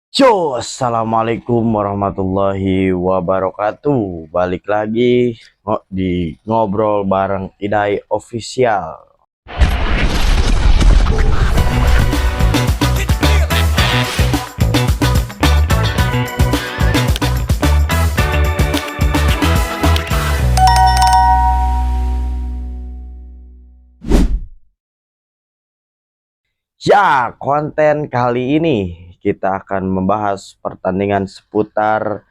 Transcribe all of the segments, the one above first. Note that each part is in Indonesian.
Assalamualaikum warahmatullahi wabarakatuh. Balik lagi di ngobrol bareng Idai Official. Ya, konten kali ini kita akan membahas pertandingan seputar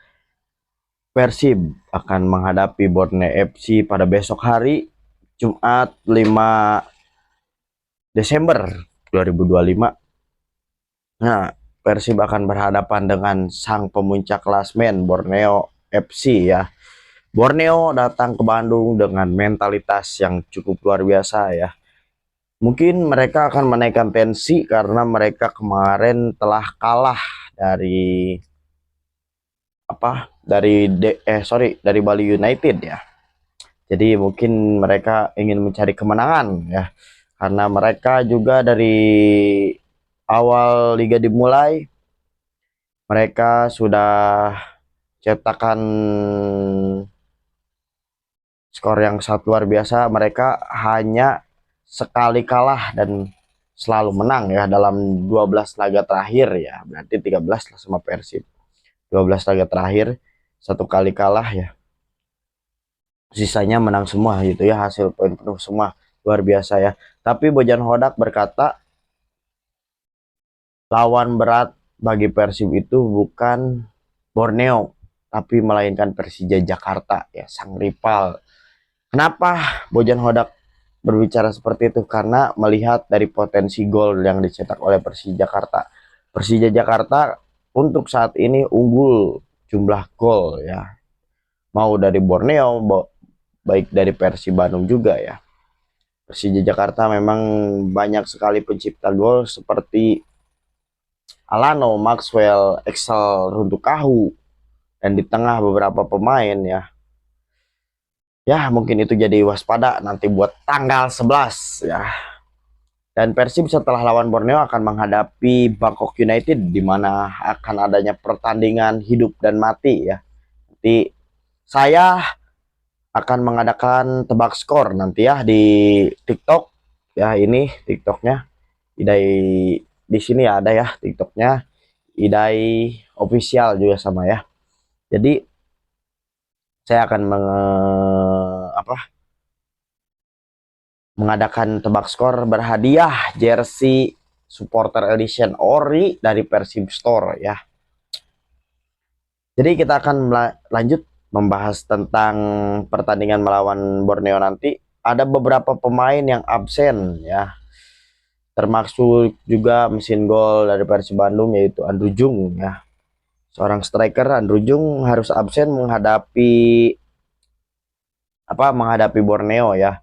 Persib akan menghadapi Borneo FC pada besok hari Jumat 5 Desember 2025. Nah, Persib akan berhadapan dengan sang pemuncak klasmen Borneo FC ya. Borneo datang ke Bandung dengan mentalitas yang cukup luar biasa ya. Mungkin mereka akan menaikkan tensi karena mereka kemarin telah kalah dari dari Bali United ya. Jadi mungkin mereka ingin mencari kemenangan ya. Karena mereka juga dari awal liga dimulai mereka sudah cetakan skor yang sangat luar biasa. Mereka hanya sekali kalah dan selalu menang ya dalam 12 laga terakhir ya. Berarti 13 lah sama Persib. 12 laga terakhir satu kali kalah ya. Sisanya menang semua gitu ya, hasil poin penuh semua. Luar biasa ya. Tapi Bojan Hodak berkata lawan berat bagi Persib itu bukan Borneo tapi melainkan Persija Jakarta ya, sang rival. Kenapa Bojan Hodak berbicara seperti itu? Karena melihat dari potensi gol yang dicetak oleh Persija Jakarta. Persija Jakarta untuk saat ini unggul jumlah gol ya. Mau dari Borneo, baik dari Persib Bandung juga ya. Persija Jakarta memang banyak sekali pencipta gol seperti Alano, Maxwell, Excel, Runtukahu, dan di tengah beberapa pemain ya. Ya, mungkin itu jadi waspada nanti buat tanggal 11 ya. Dan Persib setelah lawan Borneo akan menghadapi Bangkok United di mana akan adanya pertandingan hidup dan mati ya. Nanti saya akan mengadakan tebak skor nanti ya di TikTok ya, ini TikToknya Idai, di sini ya ada ya TikToknya Idai Official juga sama ya. Jadi saya akan mengadakan tebak skor berhadiah jersey supporter edition ori dari Persib Store ya. Jadi kita akan lanjut membahas tentang pertandingan melawan Borneo nanti. Ada beberapa pemain yang absen ya, termasuk juga mesin gol dari Persib Bandung yaitu Andrew Jung ya. Seorang striker Andrew Jung harus absen menghadapi Borneo ya.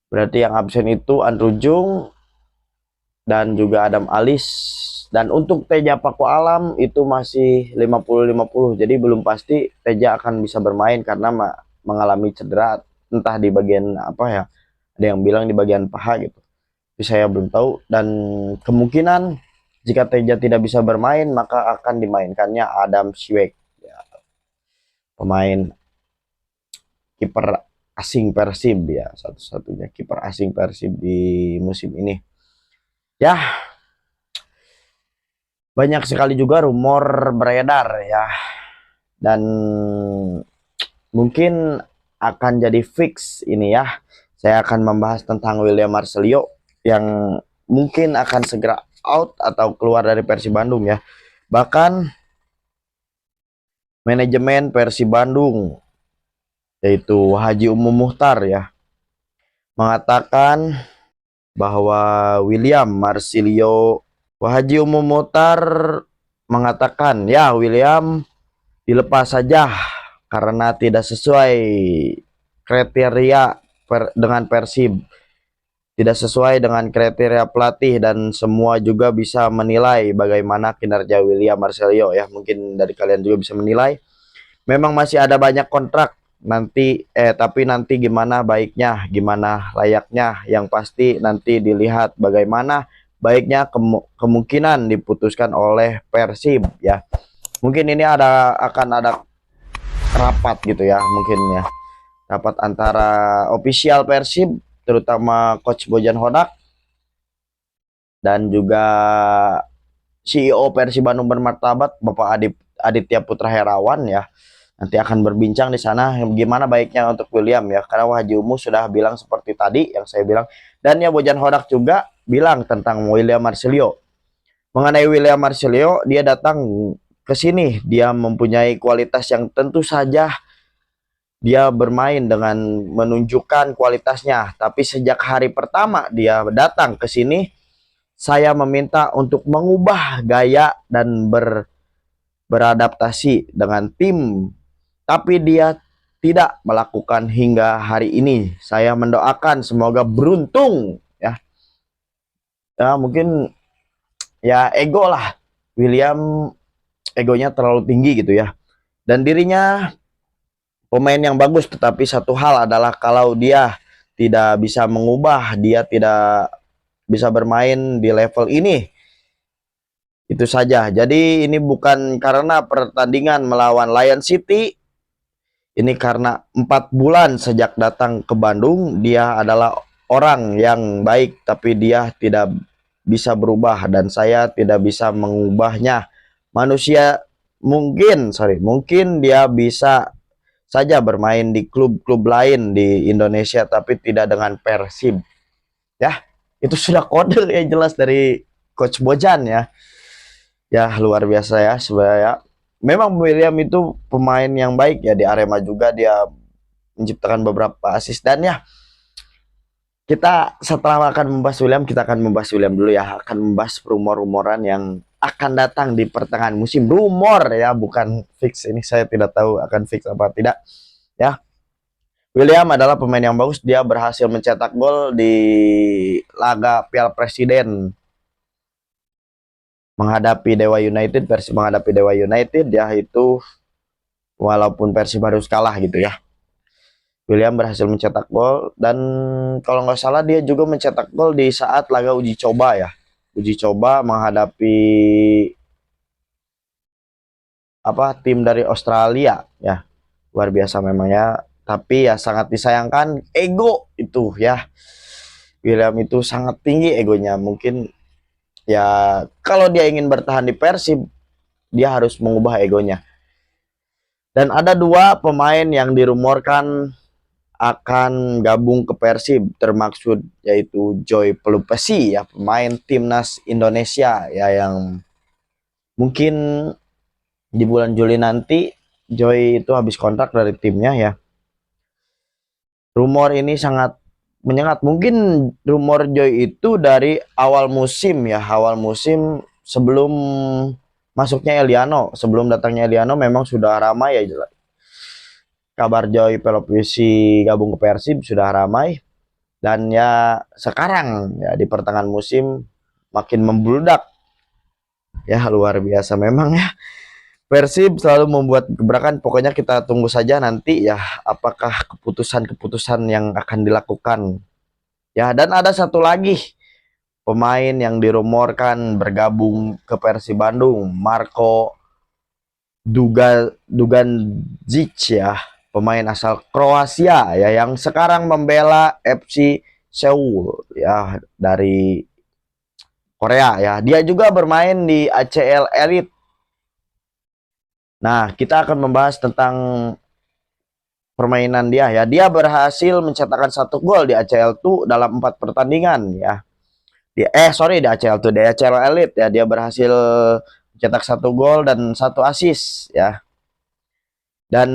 Berarti yang absen itu Andrew Jung dan juga Adam Alis. Dan untuk Teja Paku Alam itu masih 50-50. Jadi belum pasti Teja akan bisa bermain karena mengalami cedera entah di bagian apa ya. Ada yang bilang di bagian paha gitu. Tapi saya belum tahu, dan kemungkinan jika Teja tidak bisa bermain maka akan dimainkannya Adam Siwek ya, pemain kiper asing Persib ya, satu-satunya kiper asing Persib di musim ini. Ya, banyak sekali juga rumor beredar ya, dan mungkin akan jadi fix ini ya. Saya akan membahas tentang William Marcelio yang mungkin akan segera out atau keluar dari Persib Bandung ya. Bahkan manajemen Persib Bandung yaitu Haji Umum Muhtar ya mengatakan bahwa William Marcelio, Haji Umum Muhtar mengatakan ya William dilepas saja karena tidak sesuai kriteria dengan Persib, tidak sesuai dengan kriteria pelatih, dan semua juga bisa menilai bagaimana kinerja William Marcelio ya. Mungkin dari kalian juga bisa menilai. Memang masih ada banyak kontrak nanti tapi nanti gimana baiknya, gimana layaknya, yang pasti nanti dilihat bagaimana baiknya kemungkinan diputuskan oleh Persib ya. Mungkin ini akan ada rapat gitu ya, mungkin ya. Rapat antara official Persib terutama coach Bojan Hodak dan juga CEO Persib Bandung Bermartabat Bapak Aditya Putra Herawan ya. Nanti akan berbincang di sana gimana baiknya untuk William ya. Karena Haji Umu sudah bilang seperti tadi yang saya bilang, dan ya Bojan Hodak juga bilang tentang William Marcelio. Mengenai William Marcelio, dia datang ke sini, dia mempunyai kualitas yang tentu saja dia bermain dengan menunjukkan kualitasnya. Tapi sejak hari pertama dia datang ke sini, saya meminta untuk mengubah gaya dan beradaptasi dengan tim. Tapi dia tidak melakukan hingga hari ini. Saya mendoakan semoga beruntung ya. Ya mungkin ya ego lah. William egonya terlalu tinggi gitu ya. Dan dirinya pemain yang bagus, tetapi satu hal adalah kalau dia tidak bisa mengubah, dia tidak bisa bermain di level ini. Itu saja. Jadi ini bukan karena pertandingan melawan Lion City. Ini karena 4 bulan sejak datang ke Bandung, dia adalah orang yang baik, tapi dia tidak bisa berubah dan saya tidak bisa mengubahnya. Manusia mungkin dia bisa saja bermain di klub-klub lain di Indonesia, tapi tidak dengan Persib. Ya, itu sudah kode yang jelas dari Coach Bojan ya. Ya luar biasa ya sebenarnya. Memang William itu pemain yang baik ya, di Arema juga dia menciptakan beberapa assist. Dan ya kita setelah akan membahas William, kita akan membahas William dulu ya, akan membahas rumor-rumoran yang akan datang di pertengahan musim. Rumor ya, bukan fix. Ini saya tidak tahu akan fix apa tidak ya. William adalah pemain yang bagus, dia berhasil mencetak gol di laga Piala Presiden menghadapi Dewa United. Persib menghadapi Dewa United ya, itu walaupun Persib harus kalah gitu ya, William berhasil mencetak gol. Dan kalau nggak salah dia juga mencetak gol di saat laga uji coba ya, uji coba menghadapi tim dari Australia ya. Luar biasa memang ya, tapi ya sangat disayangkan ego itu ya. William itu sangat tinggi egonya. Mungkin ya kalau dia ingin bertahan di Persib, dia harus mengubah egonya. Dan ada 2 pemain yang dirumorkan akan gabung ke Persib, termaksud yaitu Joy Pelupesi ya, pemain timnas Indonesia ya, yang mungkin di bulan Juli nanti Joy itu habis kontrak dari timnya ya. Rumor ini sangat menyengat. Mungkin rumor Joy itu dari awal musim ya, awal musim sebelum masuknya Eliano, sebelum datangnya Eliano memang sudah ramai ya jelas. Kabar Joy Pelopisi gabung ke Persib sudah ramai. Dan ya sekarang ya di pertengahan musim makin membludak. Ya luar biasa memang ya. Persib selalu membuat gebrakan. Pokoknya kita tunggu saja nanti ya, apakah keputusan-keputusan yang akan dilakukan. Ya, dan ada satu lagi pemain yang dirumorkan bergabung ke Persib Bandung, Marko Dugandzic ya, pemain asal Kroasia ya, yang sekarang membela FC Seoul ya dari Korea ya. Dia juga bermain di ACL Elite. Nah, kita akan membahas tentang permainan dia ya. Dia berhasil mencetakkan 1 gol di ACL tuh dalam 4 pertandingan ya. Di ACL tuh, di ACL Elite ya, dia berhasil mencetak 1 gol dan 1 assist ya. Dan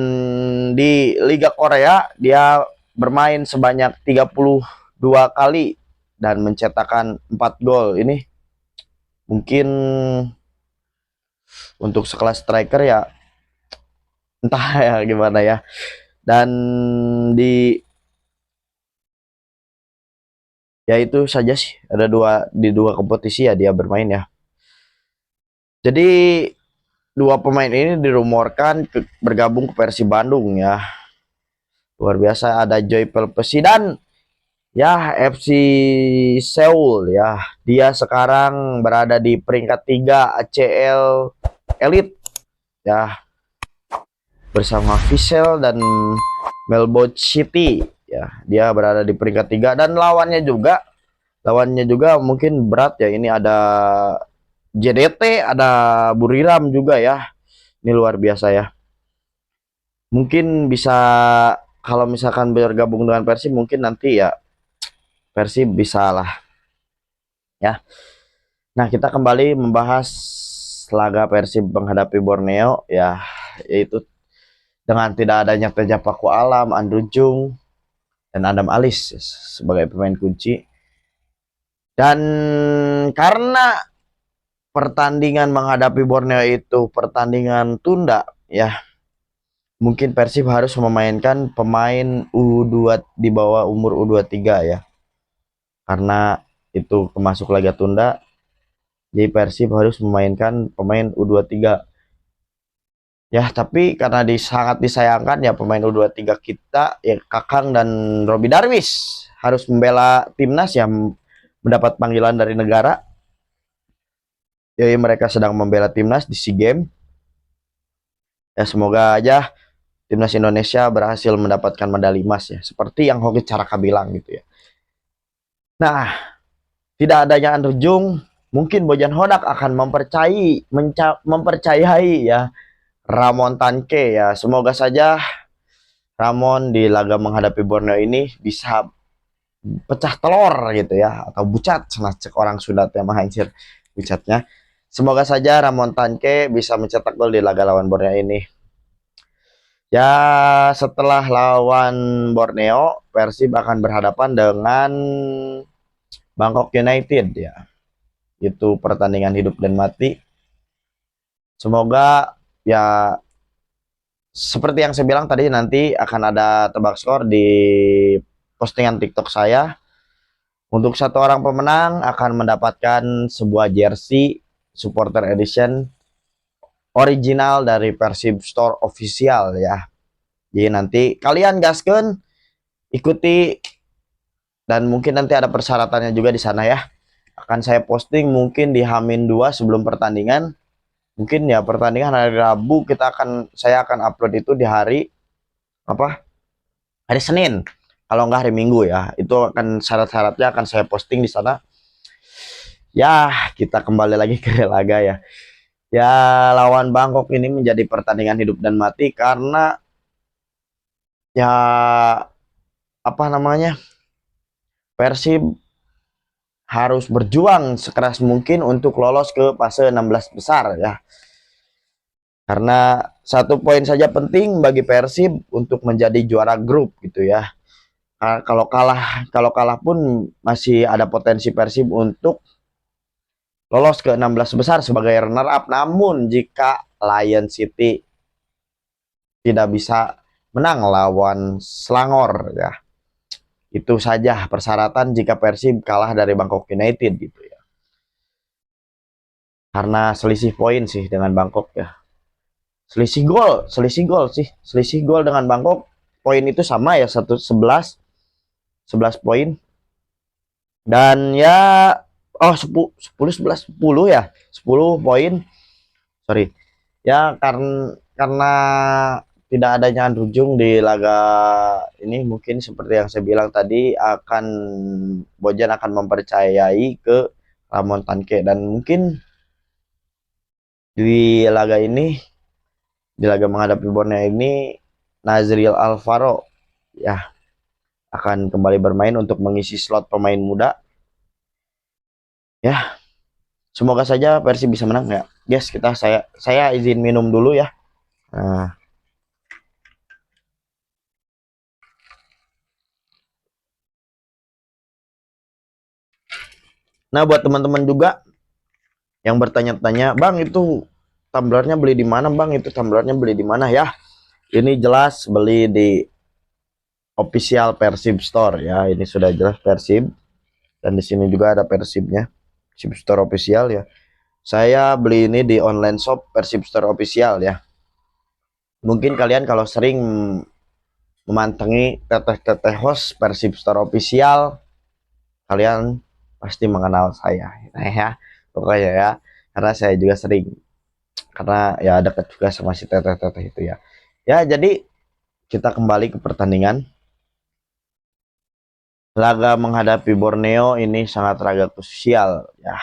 di Liga Korea dia bermain sebanyak 32 kali dan mencetakkan 4 gol. Ini mungkin untuk sekelas striker ya entah ya gimana ya. Dan ya itu saja sih, ada di dua kompetisi ya dia bermain ya. Jadi 2 pemain ini dirumorkan bergabung ke Persib Bandung ya. Luar biasa, ada Joy Pelpesi dan Ya, FC Seoul ya. Dia sekarang berada di peringkat 3 ACL Elite ya, bersama Vissel dan Melbourne City ya. Dia berada di peringkat 3 dan lawannya juga mungkin berat ya. Ini ada JDT, ada Buriram juga ya. Ini luar biasa ya. Mungkin bisa, kalau misalkan bergabung dengan Persib mungkin nanti ya Persib bisa lah ya. Nah, kita kembali membahas laga Persib menghadapi Borneo ya, yaitu dengan tidak adanya Teja Paku Alam, Andrew Jung, dan Adam Alis sebagai pemain kunci. Dan karena pertandingan menghadapi Borneo itu pertandingan tunda ya, mungkin Persib harus memainkan pemain U2 di bawah umur U23 ya. Karena itu masuk laga tunda, jadi Persib harus memainkan pemain U23. Ya, tapi karena sangat disayangkan ya pemain U23 kita ya, Kakang dan Robi Darwis harus membela timnas yang mendapat panggilan dari negara. Jadi mereka sedang membela timnas di SEA Games. Ya, semoga aja timnas Indonesia berhasil mendapatkan medali emas ya, seperti yang Hoki Caraka bilang gitu ya. Nah, tidak adanya Andrew Jung, mungkin Bojan Hodak akan mempercayai ya Ramon Tanke ya. Semoga saja Ramon di laga menghadapi Borneo ini bisa pecah telur gitu ya, atau bucat cek orang Sunda yang menghancur bucatnya. Semoga saja Ramon Tanke bisa mencetak gol di laga lawan Borneo ini. Ya, setelah lawan Borneo, Persib akan berhadapan dengan Bangkok United ya. Itu pertandingan hidup dan mati. Semoga ya seperti yang saya bilang tadi, nanti akan ada tebak skor di postingan TikTok saya. Untuk satu orang pemenang akan mendapatkan sebuah jersey supporter edition original dari Persib Store official ya. Jadi nanti kalian gaskeun, ikuti, dan mungkin nanti ada persyaratannya juga di sana ya. Akan saya posting mungkin di H-2 sebelum pertandingan. Mungkin ya pertandingan hari Rabu, saya akan upload itu di hari apa? Hari Senin. Kalau enggak hari Minggu ya. Itu akan syarat-syaratnya akan saya posting di sana. Ya, kita kembali lagi ke laga ya. Ya, lawan Bangkok ini menjadi pertandingan hidup dan mati karena ya apa namanya? Persib harus berjuang sekeras mungkin untuk lolos ke fase 16 besar ya. Karena satu poin saja penting bagi Persib untuk menjadi juara grup gitu ya. Kalau kalah pun masih ada potensi Persib untuk lolos ke 16 besar sebagai runner up. Namun jika Lion City tidak bisa menang lawan Selangor ya, itu saja persyaratan jika Persib kalah dari Bangkok United gitu ya. Karena selisih poin sih dengan Bangkok ya. Selisih gol dengan Bangkok, poin itu sama ya, 11 poin. Dan ya 10 ya, 10 poin. Sorry. Ya karena tidak adanya Andrew Jung di laga ini, mungkin seperti yang saya bilang tadi, Bojan akan mempercayai ke Ramon Tanke, dan mungkin di laga ini, di laga menghadapi Borneo ini, Nazriel Alvaro ya akan kembali bermain untuk mengisi slot pemain muda. Ya, semoga saja Persib bisa menang ya. Guys, saya izin minum dulu ya. Nah, buat teman-teman juga yang bertanya-tanya, "Bang, itu tumblernya beli di mana, Bang? Itu tumblernya beli di mana?" Ya. Ini jelas beli di official Persib Store ya. Ini sudah jelas Persib, dan di sini juga ada Persibnya. Persib Store official ya. Saya beli ini di online shop Persib Store official ya. Mungkin kalian kalau sering memantengi teteh-teteh host Persib Store official kalian pasti mengenal saya. Nah ya, pokoknya ya, karena saya juga sering, karena ya dekat juga sama si teteh-teteh itu ya. Ya, jadi kita kembali ke pertandingan. Laga menghadapi Borneo ini sangat laga krusial ya.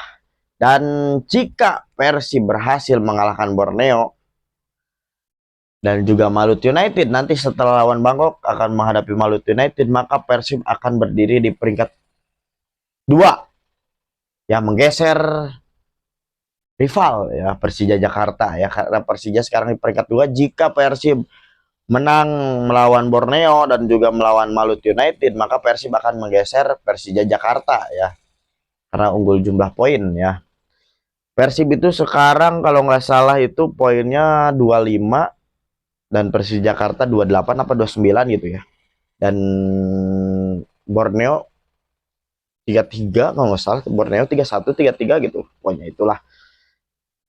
Dan jika Persib berhasil mengalahkan Borneo dan juga Malut United nanti setelah lawan Bangkok akan menghadapi Malut United, maka Persib akan berdiri di peringkat 2 yang menggeser rival ya Persija Jakarta ya, karena Persija sekarang di peringkat 2. Jika Persib menang melawan Borneo dan juga melawan Malut United, maka Persib akan menggeser Persija Jakarta ya, karena unggul jumlah poin ya. Persib itu sekarang kalau nggak salah itu poinnya 25 dan Persija Jakarta 28 apa 29 gitu ya. Dan Borneo 33 kalau nggak salah, Borneo 31 33 gitu. Pokoknya itulah.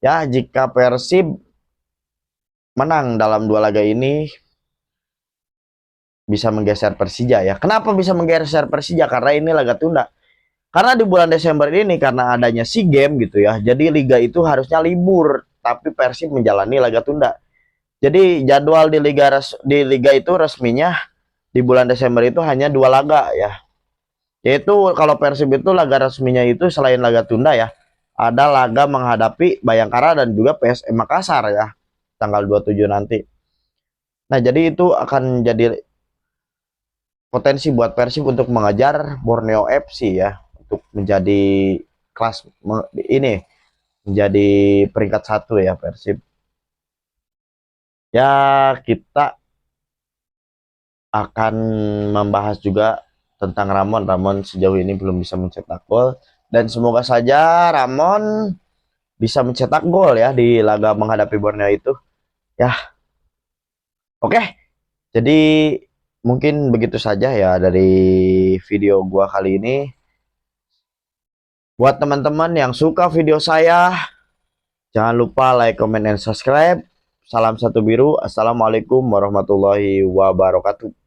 Ya, jika Persib menang dalam 2 laga ini bisa menggeser Persija ya. Kenapa bisa menggeser Persija? Karena ini laga tunda. Karena di bulan Desember ini karena adanya SEA Games gitu ya. Jadi liga itu harusnya libur, tapi Persib menjalani laga tunda. Jadi jadwal di liga itu resminya di bulan Desember itu hanya 2 laga ya. Yaitu kalau Persib itu laga resminya itu selain laga tunda ya, ada laga menghadapi Bayangkara dan juga PSM Makassar ya, tanggal 27 nanti. Nah, jadi itu akan jadi potensi buat Persib untuk mengejar Borneo FC ya, untuk menjadi kelas ini, menjadi peringkat 1 ya Persib. Ya, kita akan membahas juga tentang Ramon. Ramon sejauh ini belum bisa mencetak gol dan semoga saja Ramon bisa mencetak gol ya di laga menghadapi Borneo itu. Ya, oke. Jadi mungkin begitu saja ya dari video gua kali ini. Buat teman-teman yang suka video saya, jangan lupa like, comment, dan subscribe. Salam satu biru. Assalamualaikum warahmatullahi wabarakatuh.